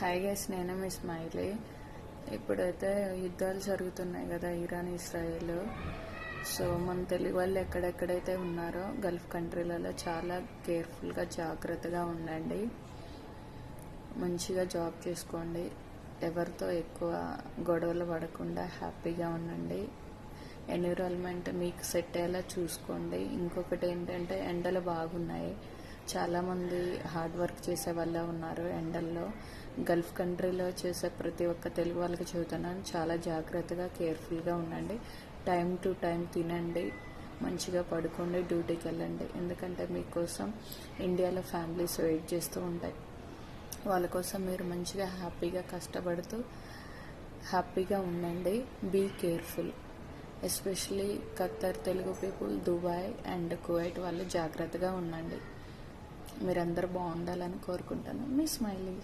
Hi guys, నేను మీ smiley. ఇప్పుడైతే యుద్ధాలు జరుగుతున్నాయి కదా, ఇరాన్ ఇస్రాయేల్. సో మన తెలుగు వాళ్ళు ఎక్కడెక్కడైతే ఉన్నారో గల్ఫ్ కంట్రీలలో చాలా కేర్ఫుల్గా జాగ్రత్తగా ఉండండి. మంచిగా జాబ్ చేసుకోండి. ఎవరితో ఎక్కువ గొడవలు పడకుండా హ్యాపీగా ఉండండి. ఎన్విరాన్మెంట్ మీకు సెట్ అయ్యేలా చూసుకోండి. ఇంకొకటి ఏంటంటే, ఎండలు బాగున్నాయి. చాలామంది హార్డ్ వర్క్ చేసే వాళ్ళే ఉన్నారు ఎండల్లో. గల్ఫ్ కంట్రీలో చేసే ప్రతి ఒక్క తెలుగు వాళ్ళకి చెబుతున్నాను, చాలా జాగ్రత్తగా కేర్ఫుల్గా ఉండండి. టైం టు టైం తినండి, మంచిగా పడుకోండి, డ్యూటీకి వెళ్ళండి. ఎందుకంటే మీకోసం ఇండియాలో ఫ్యామిలీస్ వెయిట్ చేస్తూ ఉంటాయి. వాళ్ళ కోసం మీరు మంచిగా హ్యాపీగా కష్టపడుతూ హ్యాపీగా ఉండండి. Be careful. Especially Qatar Telugu people, Dubai and Kuwait వాళ్ళు జాగ్రత్తగా ఉండండి. మీరందరూ బాగుండాలని కోరుకుంటాను. మీ స్మైలీ.